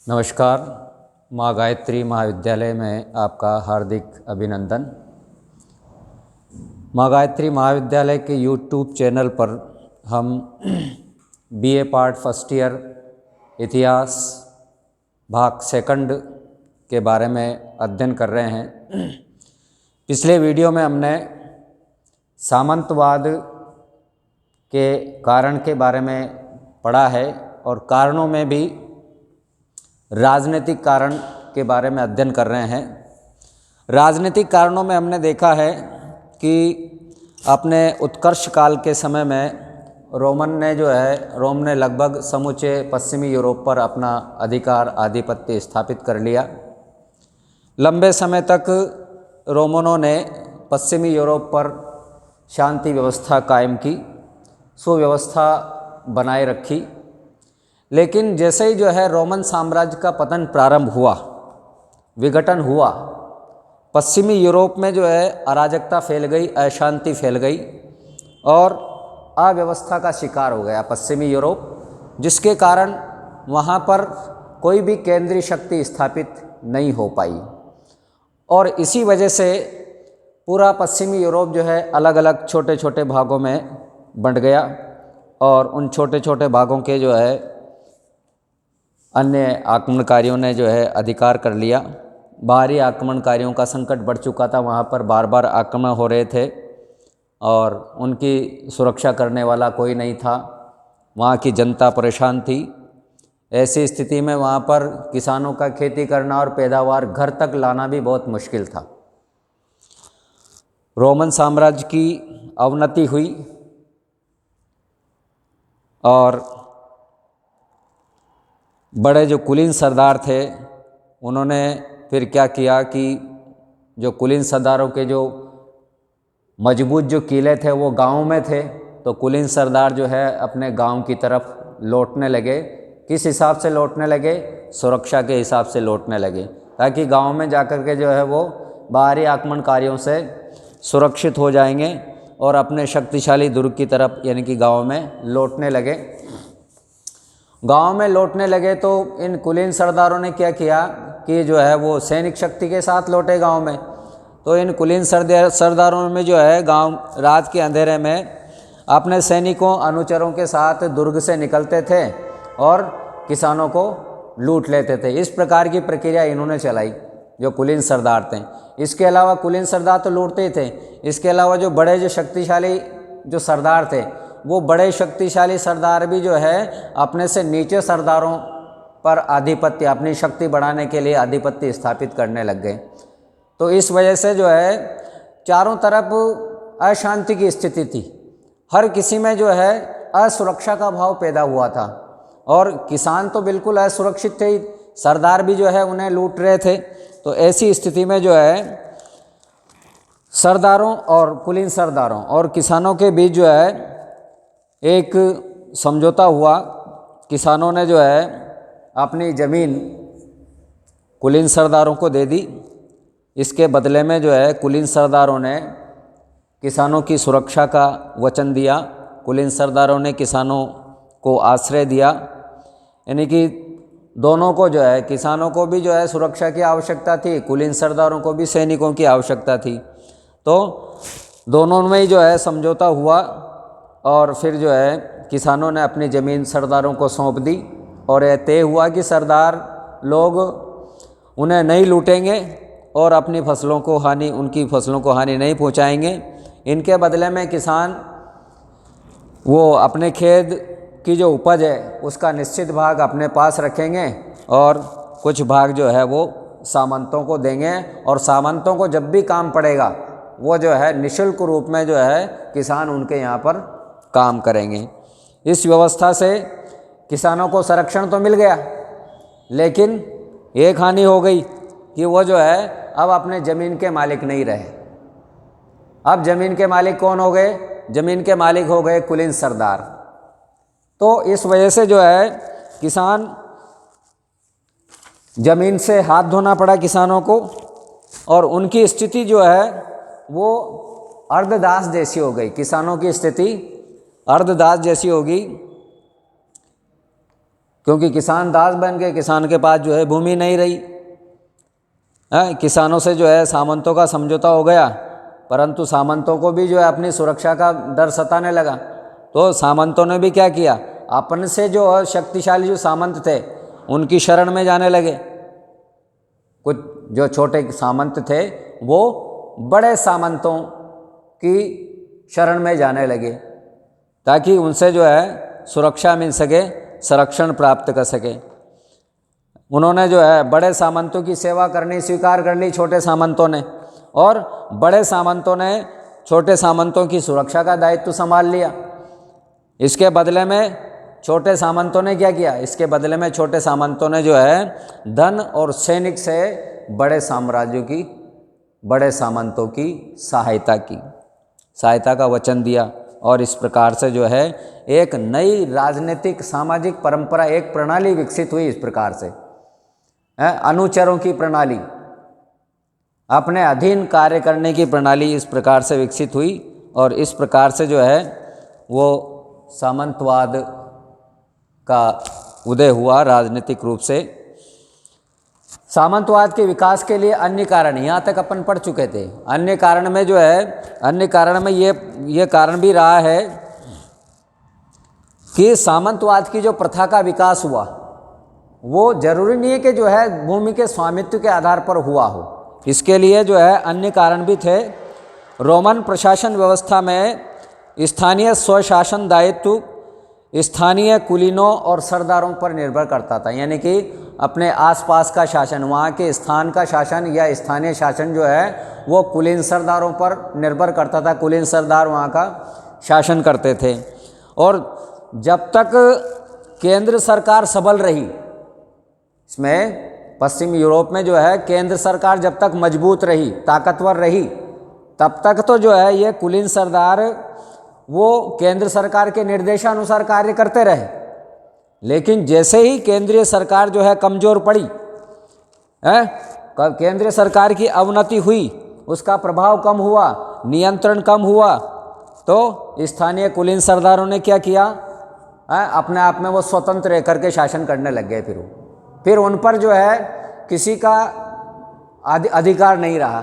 नमस्कार। माँ गायत्री महाविद्यालय में आपका हार्दिक अभिनंदन। माँ गायत्री महाविद्यालय के यूट्यूब चैनल पर हम बीए पार्ट फर्स्ट ईयर इतिहास भाग सेकंड के बारे में अध्ययन कर रहे हैं। पिछले वीडियो में हमने सामंतवाद के कारण के बारे में पढ़ा है और कारणों में भी राजनीतिक कारण के बारे में अध्ययन कर रहे हैं। राजनीतिक कारणों में हमने देखा है कि अपने उत्कर्ष काल के समय में रोम ने लगभग समूचे पश्चिमी यूरोप पर अपना अधिकार आधिपत्य स्थापित कर लिया। लंबे समय तक रोमनों ने पश्चिमी यूरोप पर शांति व्यवस्था कायम की, सुव्यवस्था बनाए रखी। लेकिन जैसे ही रोमन साम्राज्य का पतन प्रारंभ हुआ, विघटन हुआ, पश्चिमी यूरोप में अराजकता फैल गई, अशांति फैल गई और अव्यवस्था का शिकार हो गया पश्चिमी यूरोप, जिसके कारण वहाँ पर कोई भी केंद्रीय शक्ति स्थापित नहीं हो पाई। और इसी वजह से पूरा पश्चिमी यूरोप अलग अलग छोटे छोटे भागों में बंट गया और उन छोटे छोटे भागों के अन्य आक्रमणकारियों ने अधिकार कर लिया। बाहरी आक्रमणकारियों का संकट बढ़ चुका था, वहाँ पर बार बार आक्रमण हो रहे थे और उनकी सुरक्षा करने वाला कोई नहीं था। वहाँ की जनता परेशान थी। ऐसी स्थिति में वहाँ पर किसानों का खेती करना और पैदावार घर तक लाना भी बहुत मुश्किल था। रोमन साम्राज्य की अवनति हुई और बड़े जो कुलीन सरदार थे उन्होंने फिर क्या किया कि जो कुलीन सरदारों के जो मजबूत जो किले थे वो गाँव में थे, तो कुलीन सरदार अपने गांव की तरफ लौटने लगे। किस हिसाब से लौटने लगे? सुरक्षा के हिसाब से लौटने लगे, ताकि गांव में जाकर के वो बाहरी आक्रमणकारियों से सुरक्षित हो जाएंगे और अपने शक्तिशाली दुर्ग की तरफ यानी कि गांव में लौटने लगे। गांव में लौटने लगे तो इन कुलीन सरदारों ने क्या किया कि वो सैनिक शक्ति के साथ लौटे गांव में। तो इन कुलीन सरदारों में गांव रात के अंधेरे में अपने सैनिकों अनुचरों के साथ दुर्ग से निकलते थे और किसानों को लूट लेते थे। इस प्रकार की प्रक्रिया इन्होंने चलाई, जो कुलीन सरदार थे। इसके अलावा कुलीन सरदार तो लूटते ही थे, इसके अलावा जो बड़े जो शक्तिशाली जो सरदार थे, वो बड़े शक्तिशाली सरदार भी अपने से नीचे सरदारों पर आधिपत्य, अपनी शक्ति बढ़ाने के लिए आधिपत्य स्थापित करने लग गए। तो इस वजह से चारों तरफ अशांति की स्थिति थी। हर किसी में असुरक्षा का भाव पैदा हुआ था और किसान तो बिल्कुल असुरक्षित थे ही, सरदार भी उन्हें लूट रहे थे। तो ऐसी स्थिति में सरदारों और कुलीन सरदारों और किसानों के बीच एक समझौता हुआ। किसानों ने अपनी ज़मीन कुलीन सरदारों को दे दी। इसके बदले में कुलीन सरदारों ने किसानों की सुरक्षा का वचन दिया। कुलीन सरदारों ने किसानों को आश्रय दिया, यानी कि दोनों को किसानों को भी सुरक्षा की आवश्यकता थी, कुलीन सरदारों को भी सैनिकों की आवश्यकता थी। तो दोनों में ही समझौता हुआ और फिर किसानों ने अपनी ज़मीन सरदारों को सौंप दी और यह तय हुआ कि सरदार लोग उन्हें नहीं लूटेंगे और उनकी फसलों को हानि नहीं पहुंचाएंगे। इनके बदले में किसान वो अपने खेत की जो उपज है उसका निश्चित भाग अपने पास रखेंगे और कुछ भाग वो सामंतों को देंगे और सामंतों को जब भी काम पड़ेगा वो निःशुल्क रूप में किसान उनके यहाँ पर काम करेंगे। इस व्यवस्था से किसानों को संरक्षण तो मिल गया, लेकिन एक हानि हो गई कि वो अब अपने ज़मीन के मालिक नहीं रहे। अब ज़मीन के मालिक कौन हो गए? ज़मीन के मालिक हो गए कुलीन सरदार। तो इस वजह से किसान ज़मीन से हाथ धोना पड़ा किसानों को और उनकी स्थिति वो अर्धदास जैसी हो गई। किसानों की स्थिति अर्धदास जैसी होगी, क्योंकि किसान दास बन गए, किसान के पास जो है भूमि नहीं रही। किसानों से जो है सामंतों का समझौता हो गया, परंतु सामंतों को भी जो है अपनी सुरक्षा का डर सताने लगा। तो सामंतों ने भी क्या किया, अपन से जो शक्तिशाली जो सामंत थे उनकी शरण में जाने लगे। कुछ जो छोटे सामंत थे वो बड़े सामंतों की शरण में जाने लगे, ताकि उनसे जो है सुरक्षा मिल सके, संरक्षण प्राप्त कर सके। उन्होंने जो है बड़े सामंतों की सेवा करनी स्वीकार कर ली, छोटे सामंतों ने, और बड़े सामंतों ने छोटे सामंतों की सुरक्षा का दायित्व संभाल लिया। इसके बदले में छोटे सामंतों ने क्या किया, इसके बदले में छोटे सामंतों ने जो है धन और सैनिक से बड़े साम्राज्यों की, बड़े सामंतों की सहायता का वचन दिया। और इस प्रकार से जो है एक नई राजनीतिक सामाजिक परंपरा, एक प्रणाली विकसित हुई। इस प्रकार से अनुचरों की प्रणाली, अपने अधीन कार्य करने की प्रणाली इस प्रकार से विकसित हुई। और इस प्रकार से जो है वो सामंतवाद का उदय हुआ राजनीतिक रूप से। सामंतवाद के विकास के लिए अन्य कारण यहाँ तक अपन पढ़ चुके थे। अन्य कारण में जो है, अन्य कारण में ये कारण भी रहा है कि सामंतवाद की जो प्रथा का विकास हुआ वो जरूरी नहीं है कि जो है भूमि के स्वामित्व के आधार पर हुआ हो। इसके लिए जो है अन्य कारण भी थे। रोमन प्रशासन व्यवस्था में स्थानीय स्वशासन दायित्व स्थानीय कुलीनों और सरदारों पर निर्भर करता था। यानी कि अपने आसपास का शासन, वहाँ के स्थान का शासन या स्थानीय शासन जो है वो कुलीन सरदारों पर निर्भर करता था। कुलीन सरदार वहाँ का शासन करते थे। और जब तक केंद्र सरकार सबल रही, इसमें पश्चिम यूरोप में जो है केंद्र सरकार जब तक मजबूत रही, ताकतवर रही, तब तक तो जो है ये कुलीन सरदार वो केंद्र सरकार के निर्देशानुसार कार्य करते रहे। लेकिन जैसे ही केंद्रीय सरकार जो है कमज़ोर पड़ी, केंद्रीय सरकार की अवनति हुई, उसका प्रभाव कम हुआ, नियंत्रण कम हुआ, तो स्थानीय कुलीन सरदारों ने क्या किया, अपने आप में वो स्वतंत्र रह करके शासन करने लग गए। फिर उन पर जो है किसी का अधिकार नहीं रहा,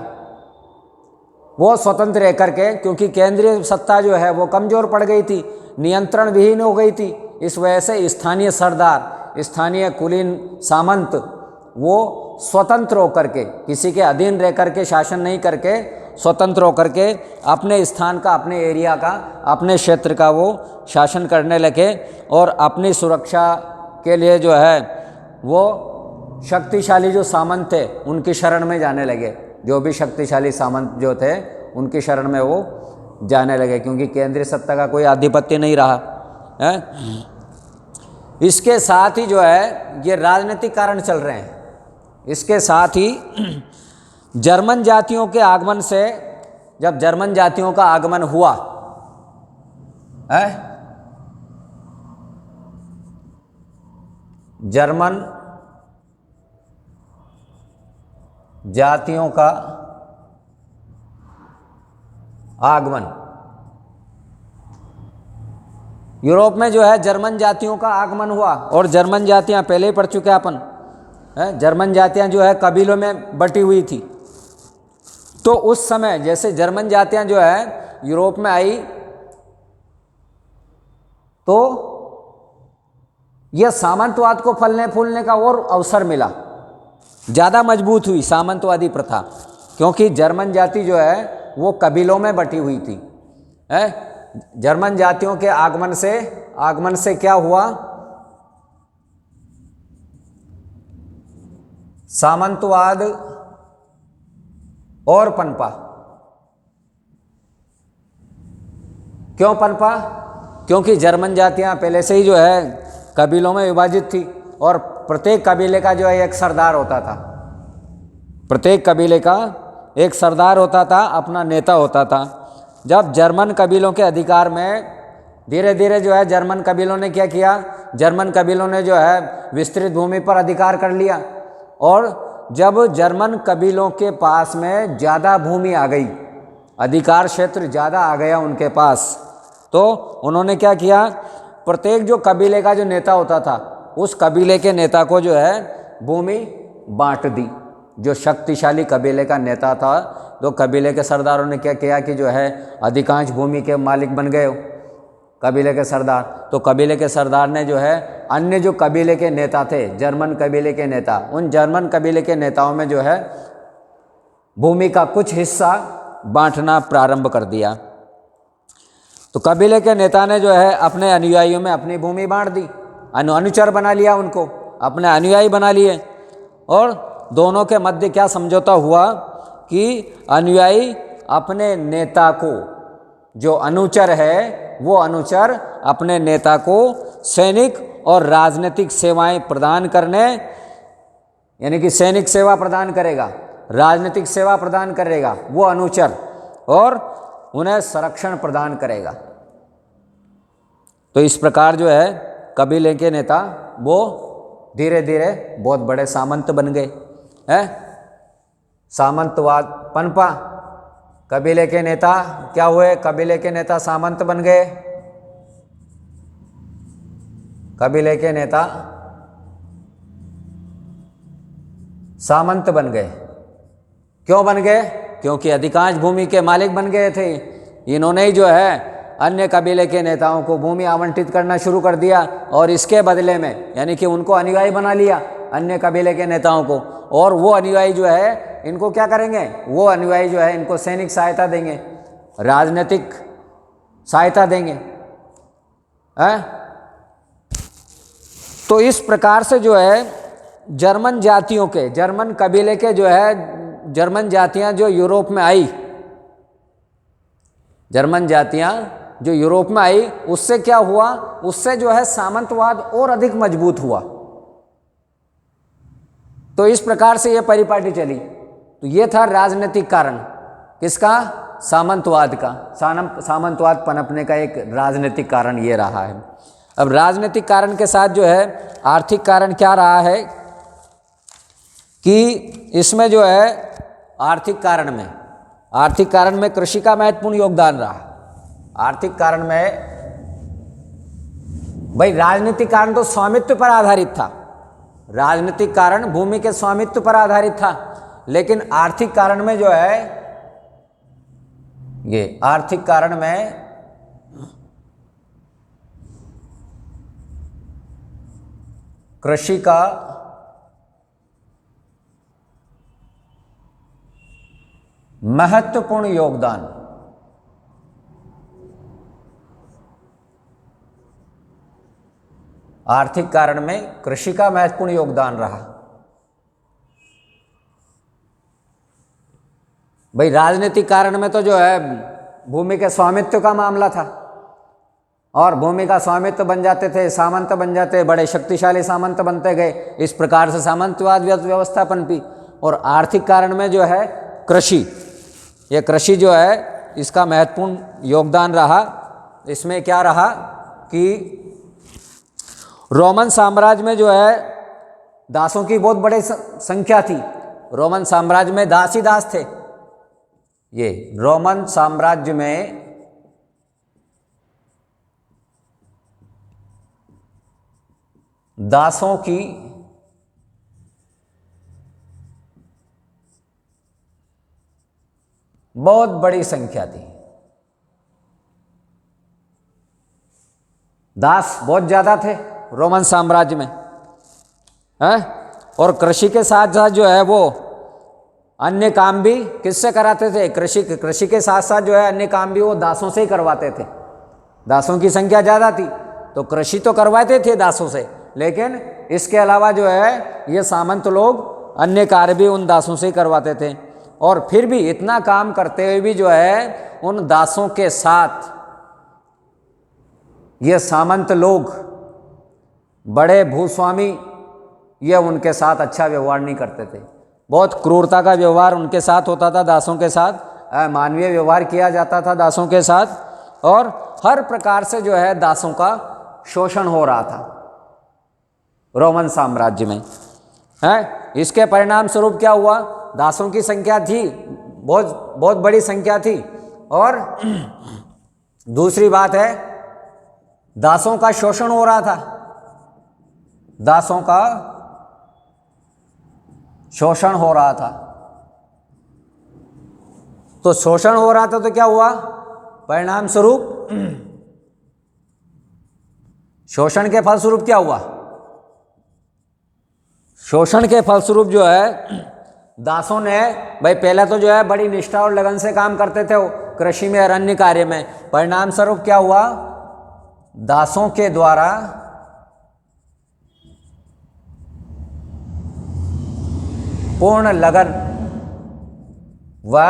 वो स्वतंत्र रह करके, क्योंकि केंद्रीय सत्ता जो है वो कमज़ोर पड़ गई थी, नियंत्रण विहीन हो गई थी। इस वजह से स्थानीय सरदार, स्थानीय कुलीन सामंत वो स्वतंत्र होकर के, किसी के अधीन रह करके शासन नहीं करके, स्वतंत्र होकर के अपने स्थान का, अपने एरिया का, अपने क्षेत्र का वो शासन करने लगे। और अपनी सुरक्षा के लिए जो है वो शक्तिशाली जो सामंत थे उनकी शरण में जाने लगे। जो भी शक्तिशाली सामंत जो थे उनकी शरण में वो जाने लगे, क्योंकि केंद्रीय सत्ता का कोई आधिपत्य नहीं रहा है। इसके साथ ही जो है ये राजनीतिक कारण चल रहे हैं। इसके साथ ही जर्मन जातियों के आगमन से, जब जर्मन जातियों का आगमन हुआ है, जर्मन जातियों का आगमन, यूरोप में जो है जर्मन जातियों का आगमन हुआ। और जर्मन जातियां पहले ही पढ़ चुके हैं अपन, जर्मन जातियां जो है कबीलों में बटी हुई थी। तो उस समय जैसे जर्मन जातियां जो है यूरोप में आई, तो यह सामंतवाद को फलने फूलने का और अवसर मिला, ज़्यादा मजबूत हुई सामंतवादी प्रथा, क्योंकि जर्मन जाति जो है वो कबीलों में बटी हुई थी। जर्मन जातियों के आगमन से क्या हुआ, सामंतवाद और पनपा। क्यों पनपा? क्योंकि जर्मन जातियां पहले से ही जो है कबीलों में विभाजित थी, और प्रत्येक कबीले का जो है एक सरदार होता था। प्रत्येक कबीले का एक सरदार होता था, अपना नेता होता था। जब जर्मन कबीलों के अधिकार में धीरे धीरे जो है जर्मन कबीलों ने क्या किया, जर्मन कबीलों ने जो है विस्तृत भूमि पर अधिकार कर लिया। और जब जर्मन कबीलों के पास में ज़्यादा भूमि आ गई, अधिकार क्षेत्र ज़्यादा आ गया उनके पास, तो उन्होंने क्या किया, प्रत्येक जो कबीले का जो नेता होता था उस कबीले के नेता को जो है भूमि बांट दी। जो शक्तिशाली कबीले का नेता था, तो कबीले के सरदारों ने क्या किया कि जो है अधिकांश भूमि के मालिक बन गए कबीले के सरदार। तो कबीले के सरदार ने जो है अन्य जो कबीले के नेता थे, जर्मन कबीले के नेता, उन जर्मन कबीले के नेताओं में जो है भूमि का कुछ हिस्सा बांटना प्रारंभ कर दिया। तो कबीले के नेता ने जो है अपने अनुयायियों में अपनी भूमि बांट दी, अनुचर बना लिया, उनको अपने अनुयायी बना लिए। और दोनों के मध्य क्या समझौता हुआ कि अनुयायी अपने नेता को, जो अनुचर है वो अनुचर अपने नेता को सैनिक और राजनीतिक सेवाएं प्रदान करने, यानी कि सैनिक सेवा प्रदान करेगा, राजनीतिक सेवा प्रदान करेगा वो अनुचर, और उन्हें संरक्षण प्रदान करेगा। तो इस प्रकार जो है कबीले के नेता वो धीरे धीरे बहुत बड़े सामंत बन गए हैं। सामंतवाद पनपा, कबीले के नेता क्या हुए, कबीले के नेता सामंत बन गए। कबीले के नेता सामंत बन गए। क्यों बन गए? क्योंकि अधिकांश भूमि के मालिक बन गए थे। इन्होंने ही जो है अन्य कबीले के नेताओं को भूमि आवंटित करना शुरू कर दिया, और इसके बदले में यानी कि उनको अनुयायी बना लिया अन्य कबीले के नेताओं को। और वो अनुयायी जो है इनको क्या करेंगे, वो अनुयायी जो है इनको सैनिक सहायता देंगे, राजनीतिक सहायता देंगे, हैं? तो इस प्रकार से जो है जर्मन जातियों के, जर्मन कबीले के जो है जर्मन जातियां जो यूरोप में आई, जर्मन जातियां जो यूरोप में आई, उससे क्या हुआ, उससे जो है सामंतवाद और अधिक मजबूत हुआ। तो इस प्रकार से ये परिपाटी चली। तो ये था राजनीतिक कारण, किसका? सामंतवाद का। सामंतवाद पनपने का एक राजनीतिक कारण ये रहा है। अब राजनीतिक कारण के साथ जो है आर्थिक कारण क्या रहा है कि इसमें जो है आर्थिक कारण में कृषि का महत्वपूर्ण योगदान रहा। आर्थिक कारण में भाई राजनीतिक कारण तो स्वामित्व पर आधारित था, राजनीतिक कारण भूमि के स्वामित्व पर आधारित था, लेकिन आर्थिक कारण में जो है ये आर्थिक कारण में कृषि का महत्वपूर्ण योगदान। आर्थिक कारण में कृषि का महत्वपूर्ण योगदान रहा। भाई राजनीतिक कारण में तो जो है भूमि के स्वामित्व का मामला था, और भूमि का स्वामित्व बन जाते थे, सामंत बन जाते, बड़े शक्तिशाली सामंत बनते गए। इस प्रकार से सामंतवाद व्यवस्था पनपी। और आर्थिक कारण में जो है कृषि, ये कृषि जो है इसका महत्वपूर्ण योगदान रहा। इसमें क्या रहा कि रोमन साम्राज्य में जो है दासों की बहुत बड़ी संख्या थी। रोमन साम्राज्य में दास ही दास थे। ये रोमन साम्राज्य में दासों की बहुत बड़ी संख्या थी। दास बहुत ज्यादा थे रोमन साम्राज्य में, हैं? और कृषि के साथ साथ जो है वो अन्य काम भी किससे कराते थे? कृषि के साथ साथ जो है अन्य काम भी वो दासों से ही करवाते थे। दासों की संख्या ज़्यादा थी तो कृषि तो करवाते थे दासों से, लेकिन इसके अलावा जो है ये सामंत लोग अन्य कार्य भी उन दासों से ही करवाते थे। और फिर भी इतना काम करते हुए भी जो है उन दासों के साथ ये सामंत लोग, बड़े भूस्वामी, ये उनके साथ अच्छा व्यवहार नहीं करते थे। बहुत क्रूरता का व्यवहार उनके साथ होता था, दासों के साथ अमानवीय व्यवहार किया जाता था दासों के साथ, और हर प्रकार से जो है दासों का शोषण हो रहा था रोमन साम्राज्य में, है। इसके परिणाम स्वरूप क्या हुआ? दासों की संख्या थी, बहुत बड़ी संख्या थी, और दूसरी बात है दासों का शोषण हो रहा था। दासों का शोषण हो रहा था। तो शोषण हो रहा था तो क्या हुआ, परिणाम स्वरूप शोषण के फलस्वरूप क्या हुआ, शोषण के फलस्वरूप जो है दासों ने, भाई पहले तो जो है बड़ी निष्ठा और लगन से काम करते थे वो कृषि में और अन्य कार्य में, परिणाम स्वरूप क्या हुआ, दासों के द्वारा पूर्ण लगन व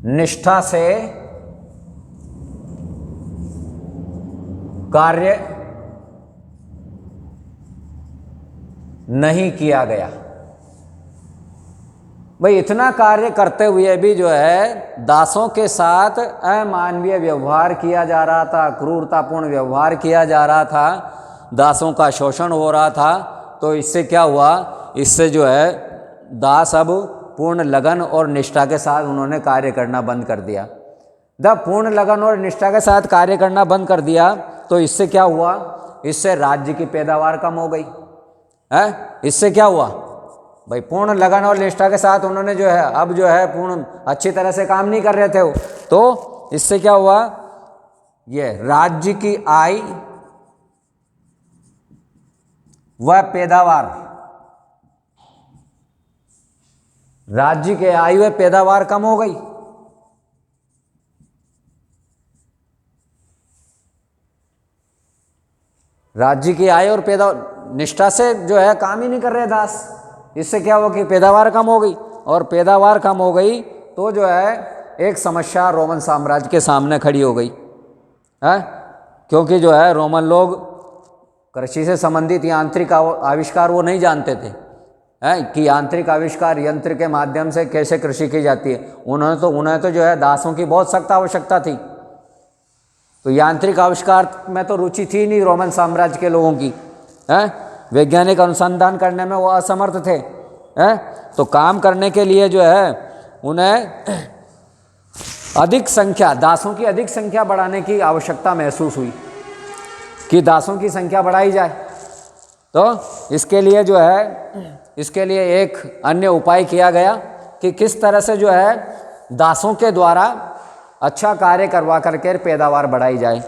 निष्ठा से कार्य नहीं किया गया। भाई इतना कार्य करते हुए भी जो है दासों के साथ अमानवीय व्यवहार किया जा रहा था, क्रूरतापूर्ण व्यवहार किया जा रहा था, दासों का शोषण हो रहा था। तो इससे क्या हुआ, इससे जो है दास अब पूर्ण लगन और निष्ठा के साथ उन्होंने कार्य करना बंद कर दिया। जब पूर्ण लगन और निष्ठा के साथ कार्य करना बंद कर दिया तो इससे क्या हुआ, इससे राज्य की पैदावार कम हो गई है। इससे क्या हुआ, भाई पूर्ण लगन और निष्ठा के साथ उन्होंने जो है अब जो है पूर्ण अच्छी तरह से काम नहीं कर रहे थे वो, तो इससे क्या हुआ, ये राज्य की आय व पैदावार, राज्य के आय व पैदावार कम हो गई। राज्य की आय और पैदावार, निष्ठा से जो है काम ही नहीं कर रहे दास, इससे क्या हुआ कि पैदावार कम हो गई, और पैदावार कम हो गई तो जो है एक समस्या रोमन साम्राज्य के सामने खड़ी हो गई है। क्योंकि जो है रोमन लोग कृषि से संबंधित यांत्रिक आविष्कार वो नहीं जानते थे हैं कि यांत्रिक आविष्कार यंत्र के माध्यम से कैसे कृषि की जाती है। उन्हें तो जो है दासों की बहुत सख्त आवश्यकता थी। तो यांत्रिक आविष्कार में तो रुचि थी नहीं रोमन साम्राज्य के लोगों की हैं, वैज्ञानिक अनुसंधान करने में वो असमर्थ थे हैं। तो काम करने के लिए जो है उन्हें अधिक संख्या, दासों की अधिक संख्या बढ़ाने की आवश्यकता महसूस हुई कि दासों की संख्या बढ़ाई जाए। तो इसके लिए जो है, इसके लिए एक अन्य उपाय किया गया कि किस तरह से जो है दासों के द्वारा अच्छा कार्य करवा करके पैदावार बढ़ाई जाए।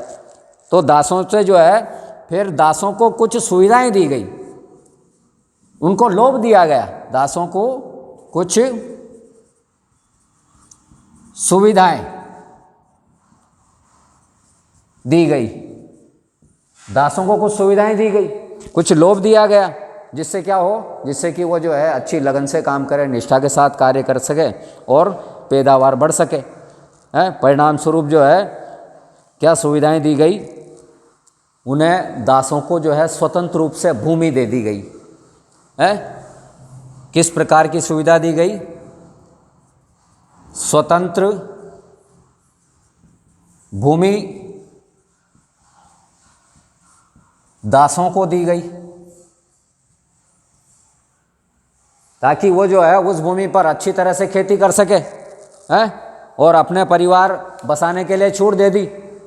तो दासों से जो है फिर दासों को कुछ सुविधाएं दी गई, उनको लोभ दिया गया, दासों को कुछ सुविधाएं दी गई, दासों को कुछ सुविधाएं दी गई, कुछ लोभ दिया गया, जिससे क्या हो, जिससे कि वो जो है अच्छी लगन से काम करे, निष्ठा के साथ कार्य कर सके और पैदावार बढ़ सके है। परिणाम स्वरूप जो है क्या सुविधाएं दी गई, उन्हें दासों को जो है स्वतंत्र रूप से भूमि दे दी गई है। किस प्रकार की सुविधा दी गई, स्वतंत्र भूमि दासों को दी गई ताकि वो जो है उस भूमि पर अच्छी तरह से खेती कर सके हैं, और अपने परिवार बसाने के लिए छूट दे दी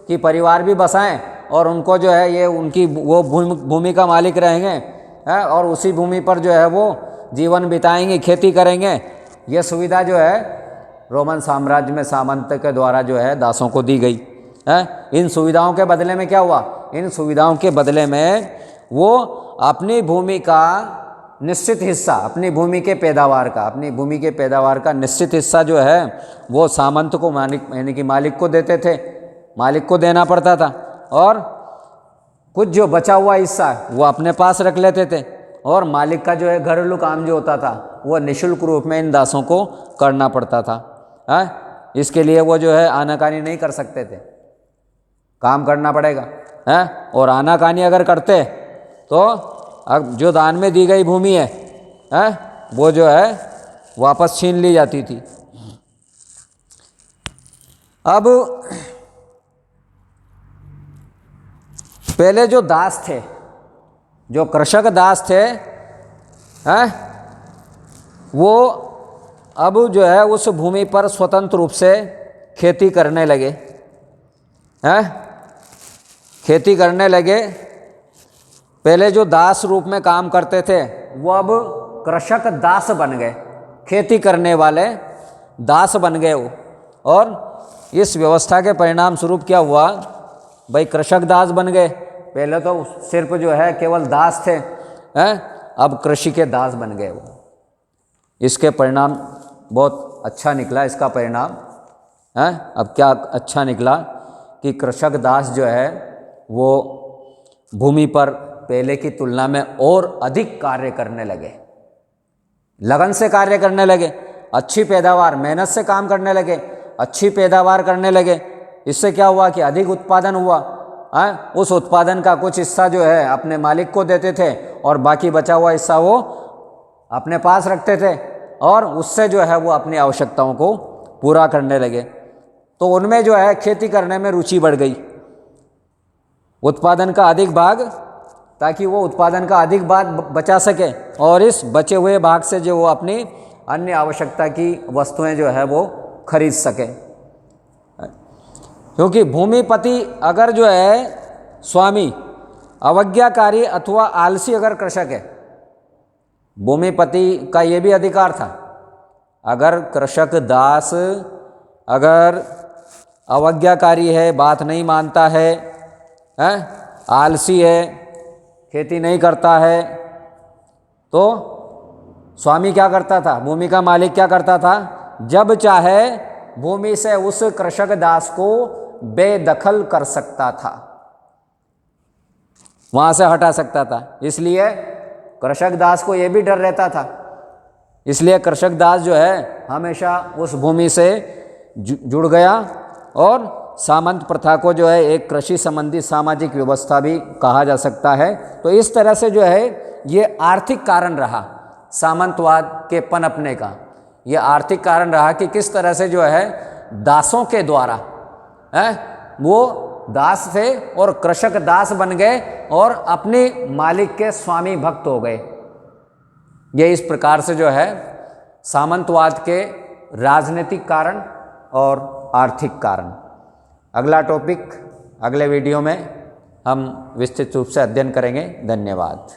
कि परिवार भी बसाएं और उनको जो है ये उनकी वो भूमि का मालिक रहेंगे हैं, और उसी भूमि पर जो है वो जीवन बिताएंगे, खेती करेंगे। ये सुविधा जो है रोमन साम्राज्य में सामंत के द्वारा जो है दासों को दी गई है। इन सुविधाओं के बदले में क्या हुआ, इन सुविधाओं के बदले में वो अपनी भूमि का निश्चित हिस्सा, अपनी भूमि के पैदावार का, अपनी भूमि के पैदावार का निश्चित हिस्सा जो है वो सामंत को, मालिक यानी कि मालिक को देते थे, मालिक को देना पड़ता था, और कुछ जो बचा हुआ हिस्सा वो अपने पास रख लेते थे, और मालिक का जो है घरेलू काम जो होता था वो निःशुल्क रूप में इन दासों को करना पड़ता था है। इसके लिए वो जो है आनाकानी नहीं कर सकते थे, काम करना पड़ेगा है। और आनाकानी अगर करते तो अब जो दान में दी गई भूमि है वो जो है वापस छीन ली जाती थी। अब पहले जो दास थे, जो कृषक दास थे हैं, वो अब जो है उस भूमि पर स्वतंत्र रूप से खेती करने लगे हैं, खेती करने लगे। पहले जो दास रूप में काम करते थे वो अब कृषक दास बन गए, खेती करने वाले दास बन गए वो। और इस व्यवस्था के परिणाम स्वरूप क्या हुआ भाई, कृषक दास बन गए। पहले तो सिर्फ जो है केवल दास थे, हैं, अब कृषि के दास बन गए वो। इसके परिणाम बहुत अच्छा निकला, इसका परिणाम है अब क्या अच्छा निकला कि कृषक दास जो है वो भूमि पर पहले की तुलना में और अधिक कार्य करने लगे, लगन से कार्य करने लगे, अच्छी पैदावार, मेहनत से काम करने लगे, अच्छी पैदावार करने लगे। इससे क्या हुआ कि अधिक उत्पादन हुआ, है? उस उत्पादन का कुछ हिस्सा जो है अपने मालिक को देते थे और बाकी बचा हुआ हिस्सा वो अपने पास रखते थे और उससे जो है वो अपनी आवश्यकताओं को पूरा करने लगे। तो उनमें जो है खेती करने में रुचि बढ़ गई, उत्पादन का अधिक भाग, ताकि वो उत्पादन का अधिक भाग बचा सके और इस बचे हुए भाग से जो वो अपनी अन्य आवश्यकता की वस्तुएं जो है वो खरीद सके। क्योंकि भूमिपति अगर जो है स्वामी अवज्ञाकारी अथवा आलसी अगर कृषक है, भूमिपति का ये भी अधिकार था, अगर कृषक दास अगर अवज्ञाकारी है, बात नहीं मानता है, आलसी है, खेती नहीं करता है, तो स्वामी क्या करता था, भूमि का मालिक क्या करता था, जब चाहे भूमि से उस कृषक दास को बेदखल कर सकता था, वहां से हटा सकता था। इसलिए कृषक दास को यह भी डर रहता था, इसलिए कृषक दास जो है हमेशा उस भूमि से जुड़ गया और सामंत प्रथा को जो है एक कृषि संबंधी सामाजिक व्यवस्था भी कहा जा सकता है। तो इस तरह से जो है ये आर्थिक कारण रहा सामंतवाद के पनपने का, ये आर्थिक कारण रहा कि किस तरह से जो है दासों के द्वारा वो दास थे और कृषक दास बन गए और अपने मालिक के स्वामी भक्त हो गए। ये इस प्रकार से जो है सामंतवाद के राजनीतिक कारण और आर्थिक कारण। अगला टॉपिक अगले वीडियो में हम विस्तृत रूप से अध्ययन करेंगे। धन्यवाद।